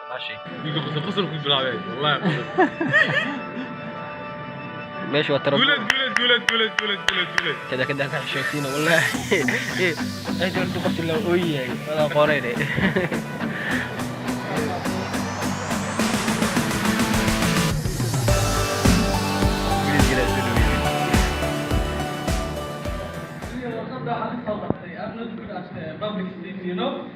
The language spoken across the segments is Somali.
ماشي يقول قصر في بلاوي والله قصر ماشي والتربو قولت كده كده كان شايفينه والله ايه ايه دول تقف لو ويا ولا قاري public speech, you know?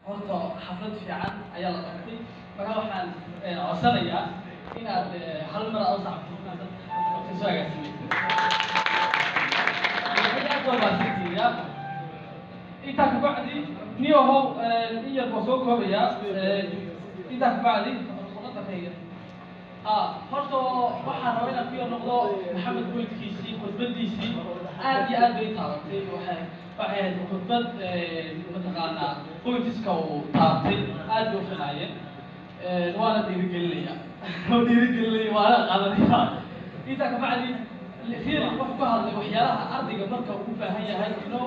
horta xaflad fiican ayaa la qabtay marka waxaan codsanayaa inaad hal mar aad sacabto soo agaasimaysa intaa ka bacdi niyahow in yar baa soo koobaya intaa ka bacdi horta waxaan rabaa inaan ku yar noqdo maxamed weydkiisii khudbadiisii aad iyo aad bay taabatay waxay ahayd khudbad mataqaanaa qoytiska uu taabtay aad bay u filaayeen waana dhiirigelinaya waana qadanaya intaa ka bacdi fiir wax ku hadlay waxyaalaha ardayga marka uu u baahan yahay ino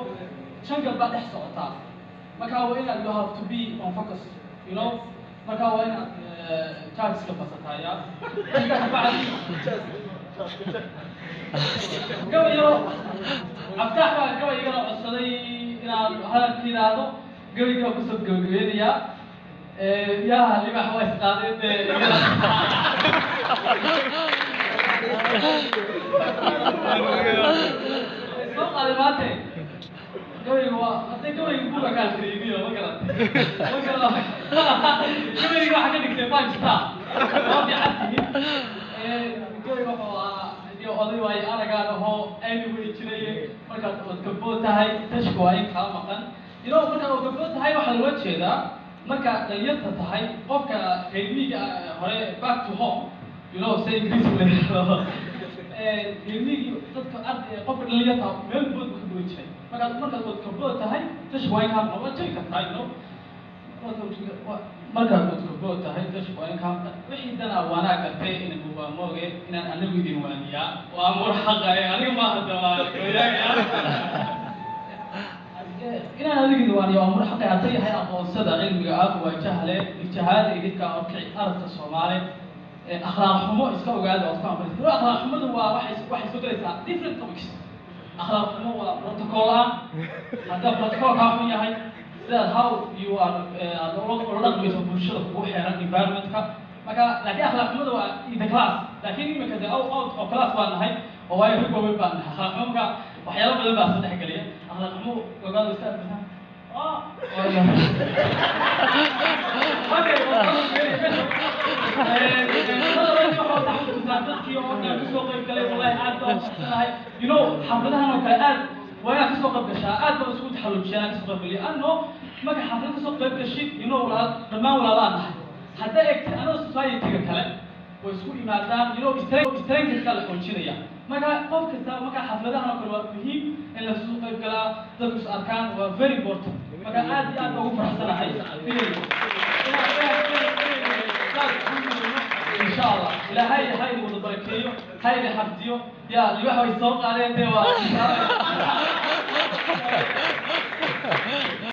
shangal baa dhex socotaa marka waa inaad you have to be on focus you know marka waa inaad chargeska basataaya intaa ka bacdi gabay yaro aftaax baa gabay igala codsaday inaan hadalka yidhaahdo gabayga waa kusoo gabagabeynayaa yaha libax waa isqaadeen soo qaaday maante gabayga waa hadday gabayga buga kaa shariibiyo ma garatay gabayga waxaa ka dhigtay five star waa fiican tihiin gabayga wuxuu ahaa oday waayo aragaan ahoo aynu way jirayeen markaad odgaboo tahay tashku waa in kaa maqan markaad odgaboo tahay waxaa loola jeedaa markaad dhalinyarta tahay qofka reermiiga hore back to home say ingiriisi la yidhaahdo reermiigi dadka qofka dhalinyarta meel bood ka guran jiray markaad odgaboo tahay tashku waa in kaa maqan waa jiri kartaa markaad odgaboo tahay tashku waa in kaa maqan wixii danaa waanaa gartay inaan mubaamoge inaan anigu idin waaniyaa waa murxaqa aniga maaha inaan adiga idin waaniya waa murxaqa hadday yahay aqoonsada cilmiga ah waa jahle jahaada idinka orkici arabka soomaali akhlaaq xumo iska ogaada oo isku amraysa akhlaaq xumadu waa waxay soo gelaysaa different topics akhlaaq xumo waa protocol ah haddaa protocol kaa xun yahay sidaad how you are ula dhaqmayso bulshada kugu xeeran environmentka marka laakiin akhlaaq xumadu waa in the class laakiin imika de out oo class baan nahay oo waayo rag waaweyn baan nahay akhlaaq xumo marka waxyaalo badan baa soo dhexgelaya akhlaaq xumo ogaado iska arkisaa dadkii oo dhan kusoo qayb galay wallahi aad baan umadsanahay xafladahan oo kale aad waa inaad kasoo qayb gashaa aad baan isku taxallujiyaa kasoo qayb galiya ano marka xaflad kasoo qayb gashid dhammaan walaalaa nahay hadda egtay anoo society-ga kale way isku imaadaan strengthka la xoojinaya marka qof kasta marka xafladahan oo kale waa muhiim in la soo qayb galaa dadku is arkaan waa very important marka aad iyo aad ugu faraxsanahay إن شاء الله إلى هاي المتبركية هاي اللي حفظيه يا اللي واحد يسوق عليه